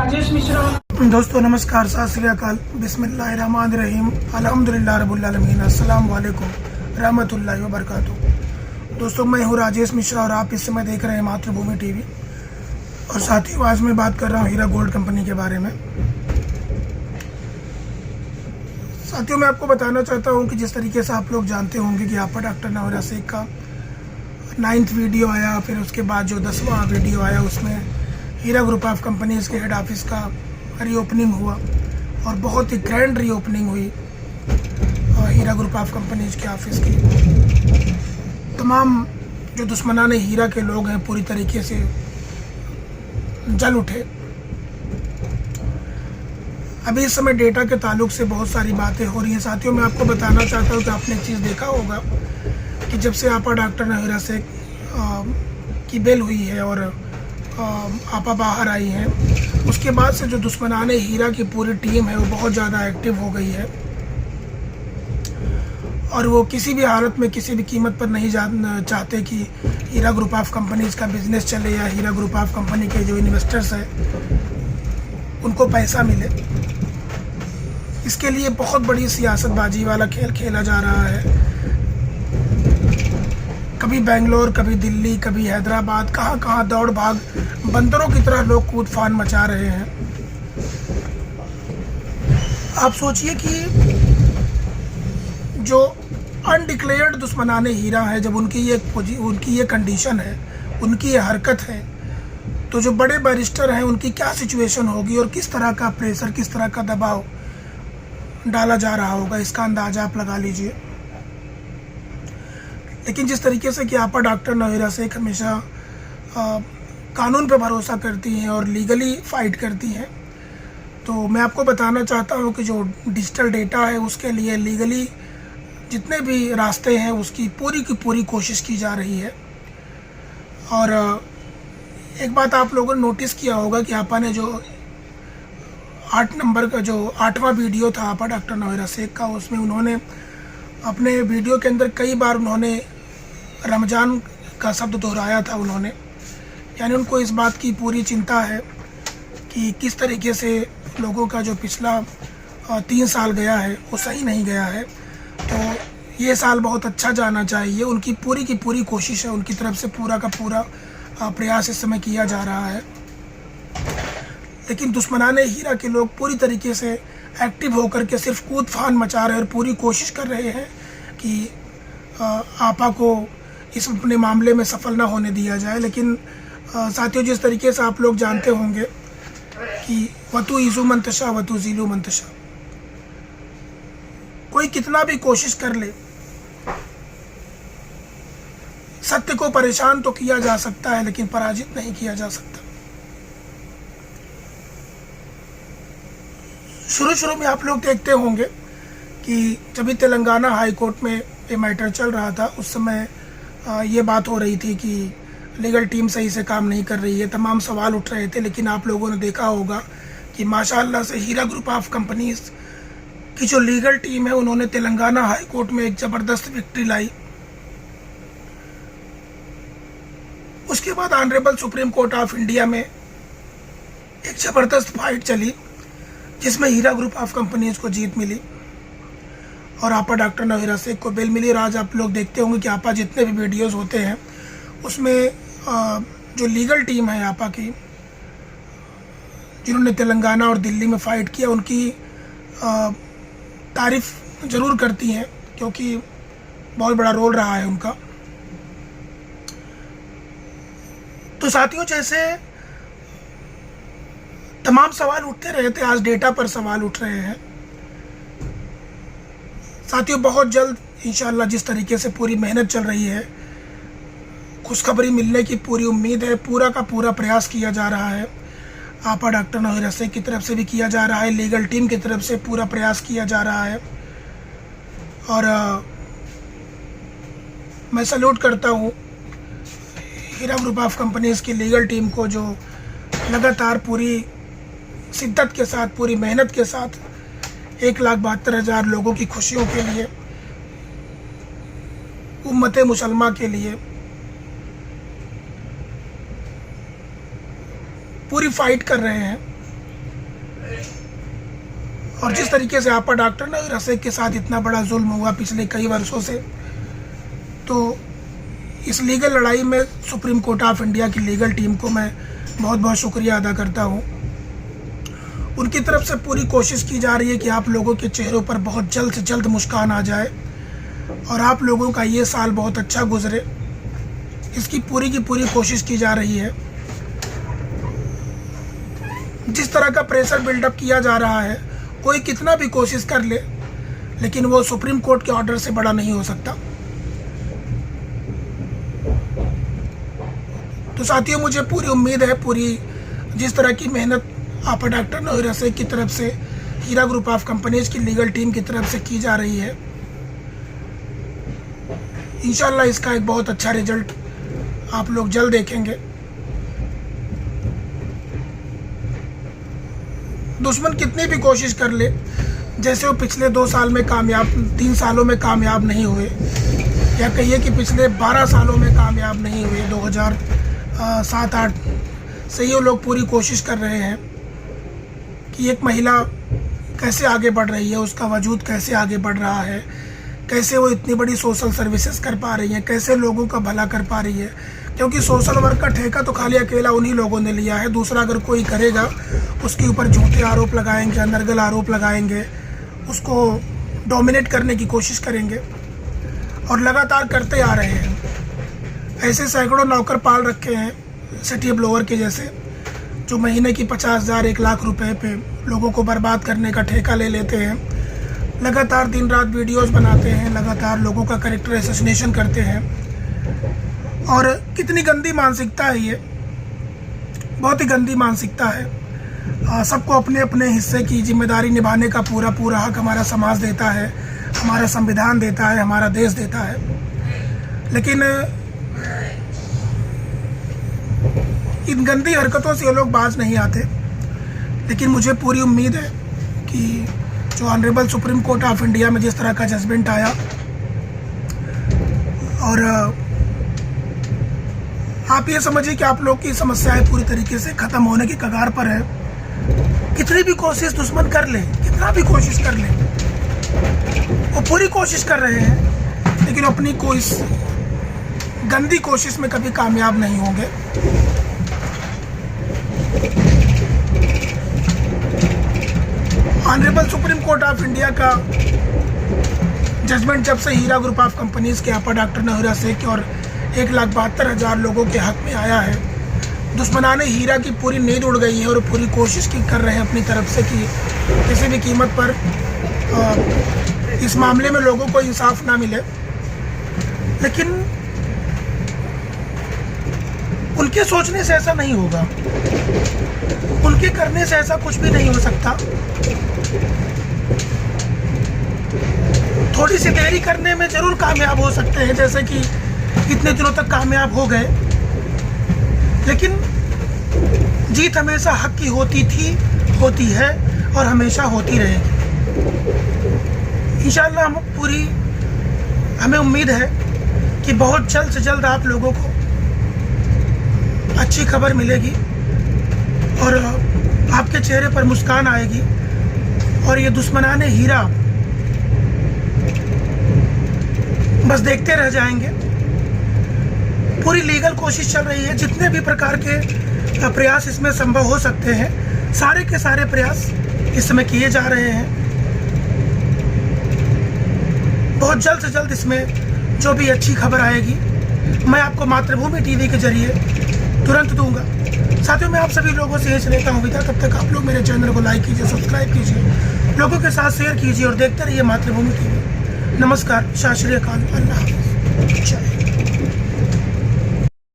राजेश मिश्रा। दोस्तों नमस्कार, सत श्री अकाल, बिस्मिल्लाहिर्रहमानिर्रहीम, अल्हम्दुलिल्लाह रब्बिल आलमीन, अस्सलाम वालेकुम रहमतुल्लाहि व बरकातुहू। दोस्तों मैं हूँ राजेश मिश्रा और आप इस समय देख रहे हैं मातृभूमि टीवी। और साथियों आज मैं बात कर रहा हूँ हीरा गोल्ड कंपनी के बारे में। साथियों मैं आपको बताना चाहता हूँ कि जिस तरीके से आप लोग जानते होंगे कि आपका डॉक्टर नौरा शेख का 9th वीडियो आया, फिर उसके बाद जो 10वां वीडियो आया उसमें हीरा ग्रुप ऑफ कंपनीज़ के हेड ऑफिस का रीओपनिंग हुआ और बहुत ही ग्रैंड रीओपनिंग हुई हीरा ग्रुप ऑफ कंपनीज़ के ऑफिस की। तमाम जो दुश्मनाने हीरा के लोग हैं पूरी तरीके से जल उठे। अभी इस समय डेटा के ताल्लुक से बहुत सारी बातें हो रही हैं। साथियों मैं आपको बताना चाहता हूँ कि आपने एक चीज़ देखा होगा कि जब से आपा डॉक्टर नौरा शेख की बेल हुई है और आपा बाहर आई हैं, उसके बाद से जो दुश्मनाने हीरा की पूरी टीम है वो बहुत ज़्यादा एक्टिव हो गई है और वो किसी भी हालत में किसी भी कीमत पर नहीं चाहते कि हीरा ग्रुप ऑफ कंपनीज़ का बिज़नेस चले या हीरा ग्रुप ऑफ कंपनी के जो इन्वेस्टर्स हैं उनको पैसा मिले। इसके लिए बहुत बड़ी सियासतबाजी वाला खेल खेला जा रहा है। कभी बेंगलोर, कभी दिल्ली, कभी हैदराबाद, कहाँ कहाँ दौड़ भाग बंदरों की तरह लोग कूद फान मचा रहे हैं। आप सोचिए कि जो अनडिक्लेयर्ड दुश्मनाने हीरा है, जब उनकी ये कंडीशन है, उनकी ये हरकत है, तो जो बड़े बैरिस्टर हैं उनकी क्या सिचुएशन होगी और किस तरह का प्रेशर, किस तरह का दबाव डाला जा रहा होगा, इसका अंदाज़ा आप लगा लीजिए। लेकिन जिस तरीके से कि आपा डॉक्टर नौरा शेख हमेशा कानून पे भरोसा करती हैं और लीगली फ़ाइट करती हैं, तो मैं आपको बताना चाहता हूं कि जो डिजिटल डेटा है उसके लिए लीगली जितने भी रास्ते हैं उसकी पूरी की पूरी कोशिश की जा रही है। और एक बात आप लोगों ने नोटिस किया होगा कि आपा ने जो 8 नंबर का जो 8वां वीडियो था आपा डॉक्टर नौरा शेख का, उसमें उन्होंने अपने वीडियो के अंदर कई बार उन्होंने रमज़ान का शब्द दोहराया था। उन्होंने यानी उनको इस बात की पूरी चिंता है कि किस तरीके से लोगों का जो पिछला 3 साल गया है वो सही नहीं गया है, तो ये साल बहुत अच्छा जाना चाहिए। उनकी पूरी की पूरी कोशिश है, उनकी तरफ से पूरा का पूरा प्रयास इस समय किया जा रहा है। लेकिन दुश्मनाने हीरा के लोग पूरी तरीके से एक्टिव होकर के सिर्फ कूद फान मचा रहे हैं और पूरी कोशिश कर रहे हैं कि आपा को इस अपने मामले में सफल ना होने दिया जाए। लेकिन साथियों जिस तरीके से आप लोग जानते होंगे कि वतु ईज़ु मंतशा वतु ज़ीलु मंतशा, कोई कितना भी कोशिश कर ले, सत्य को परेशान तो किया जा सकता है लेकिन पराजित नहीं किया जा सकता। शुरू में आप लोग देखते होंगे कि जब भी तेलंगाना हाई कोर्ट में ये मैटर चल रहा था, उस समय ये बात हो रही थी कि लीगल टीम सही से काम नहीं कर रही है, तमाम सवाल उठ रहे थे। लेकिन आप लोगों ने देखा होगा कि माशाअल्लाह से हीरा ग्रुप ऑफ कंपनीज की जो लीगल टीम है उन्होंने तेलंगाना हाई कोर्ट में एक ज़बरदस्त विक्ट्री लाई। उसके बाद honourable supreme court of India में एक ज़बरदस्त फाइट चली जिसमें हीरा ग्रुप ऑफ कंपनीज को जीत मिली और आपा डॉक्टर नौरा शेख को बेल मिली। और आज आप लोग देखते होंगे कि आपा जितने भी वीडियोस होते हैं उसमें जो लीगल टीम है आपा की, जिन्होंने तेलंगाना और दिल्ली में फ़ाइट किया, उनकी तारीफ़ ज़रूर करती हैं क्योंकि बहुत बड़ा रोल रहा है उनका। तो साथियों जैसे तमाम सवाल उठते रहे थे, आज डेटा पर सवाल उठ रहे हैं। साथियों बहुत जल्द इंशाअल्लाह जिस तरीके से पूरी मेहनत चल रही है, खुशखबरी मिलने की पूरी उम्मीद है, पूरा का पूरा प्रयास किया जा रहा है। आपा डॉक्टर नौरा शेख की तरफ से भी किया जा रहा है, लीगल टीम की तरफ से पूरा प्रयास किया जा रहा है। और मैं सैल्यूट करता हूँ हीरा ग्रुप ऑफ कंपनीज़ की लीगल टीम को, जो लगातार पूरी शिद्दत के साथ, पूरी मेहनत के साथ 1,72,000 लोगों की खुशियों के लिए, उम्मत मुसलमा के लिए पूरी फाइट कर रहे हैं। और जिस तरीके से आपा डॉक्टर नवीर रसेक के साथ इतना बड़ा जुल्म हुआ पिछले कई वर्षों से, तो इस लीगल लड़ाई में सुप्रीम कोर्ट ऑफ इंडिया की लीगल टीम को मैं बहुत बहुत शुक्रिया अदा करता हूँ। उनकी तरफ से पूरी कोशिश की जा रही है कि आप लोगों के चेहरों पर बहुत जल्द से जल्द मुस्कान आ जाए और आप लोगों का ये साल बहुत अच्छा गुजरे, इसकी पूरी की पूरी कोशिश की जा रही है। जिस तरह का प्रेशर बिल्डअप किया जा रहा है, कोई कितना भी कोशिश कर ले, लेकिन वो सुप्रीम कोर्ट के ऑर्डर से बड़ा नहीं हो सकता। तो साथियों, मुझे पूरी उम्मीद है, पूरी जिस तरह की मेहनत आपा डॉक्टर नवीर रसेक की तरफ से, हीरा ग्रुप ऑफ कंपनीज की लीगल टीम की तरफ से की जा रही है, इंशाल्लाह इसका एक बहुत अच्छा रिजल्ट आप लोग जल्द देखेंगे। दुश्मन कितनी भी कोशिश कर ले, जैसे वो पिछले 2 साल में कामयाब, 3 सालों में कामयाब नहीं हुए, या कहिए कि पिछले 12 सालों में कामयाब नहीं हुए, 2007-8 से ये लोग पूरी कोशिश कर रहे हैं कि एक महिला कैसे आगे बढ़ रही है, उसका वजूद कैसे आगे बढ़ रहा है, कैसे वो इतनी बड़ी सोशल सर्विसेज कर पा रही है, कैसे लोगों का भला कर पा रही है। क्योंकि सोशल वर्क का ठेका तो खाली अकेला उन्हीं लोगों ने लिया है, दूसरा अगर कोई करेगा उसके ऊपर झूठे आरोप लगाएंगे, अनर्गल आरोप लगाएंगे, उसको डोमिनेट करने की कोशिश करेंगे, और लगातार करते आ रहे हैं। ऐसे सैकड़ों नौकर पाल रखे हैं सिटी ब्लोअर के जैसे, जो महीने की 50,000 1 लाख रुपए पे लोगों को बर्बाद करने का ठेका ले लेते हैं, लगातार दिन रात वीडियोस बनाते हैं, लगातार लोगों का कैरेक्टर असैसिनेशन करते हैं। और कितनी गंदी मानसिकता है ये, बहुत ही गंदी मानसिकता है। सबको अपने अपने हिस्से की जिम्मेदारी निभाने का पूरा पूरा हक हमारा समाज देता है, हमारा संविधान देता है, हमारा देश देता है, लेकिन इन गंदी हरकतों से ये लोग बाज नहीं आते। लेकिन मुझे पूरी उम्मीद है कि जो honourable supreme court of India में जिस तरह का जजमेंट आया, और आप ये समझिए कि आप लोग की समस्याएं पूरी तरीके से ख़त्म होने की कगार पर है। कितनी भी कोशिश दुश्मन कर ले, कितना भी कोशिश कर ले, वो पूरी कोशिश कर रहे हैं, लेकिन अपनी कोई गंदी कोशिश में कभी कामयाब नहीं होंगे। Honourable supreme court of India का जजमेंट जब से हीरा ग्रुप ऑफ कंपनीज के आपा डॉक्टर नवीर रसेक और 1,72,000 लोगों के हक में आया है, दुश्मनाने हीरा की पूरी नींद उड़ गई है और पूरी कोशिश की कर रहे हैं अपनी तरफ से कि किसी भी कीमत पर इस मामले में लोगों को इंसाफ ना मिले। लेकिन उनके सोचने से ऐसा नहीं होगा, उनके करने से ऐसा कुछ भी नहीं हो सकता। थोड़ी सी देरी करने में जरूर कामयाब हो सकते हैं, जैसे कि इतने दिनों तक कामयाब हो गए, लेकिन जीत हमेशा हक की होती थी, होती है और हमेशा होती रहेगी। इंशाल्लाह हमें उम्मीद है कि बहुत जल्द से जल्द आप लोगों को अच्छी खबर मिलेगी और आपके चेहरे पर मुस्कान आएगी, और ये दुश्मनाने हीरा बस देखते रह जाएंगे। पूरी लीगल कोशिश चल रही है, जितने भी प्रकार के प्रयास इसमें संभव हो सकते हैं, सारे के सारे प्रयास इस समय किए जा रहे हैं। बहुत जल्द से जल्द इसमें जो भी अच्छी खबर आएगी, मैं आपको मातृभूमि टीवी के जरिए तुरंत दूंगा। साथियों, मैं आप सभी लोगों से यही लेता हूँ विदा। तब तक आप लोग मेरे चैनल को लाइक कीजिए, सब्सक्राइब कीजिए, लोगों के साथ शेयर कीजिए और देखते रहिए मातृभूमि टीवी। नमस्कार, सत श्री अकाल, अल्लाह हाफ़िज़।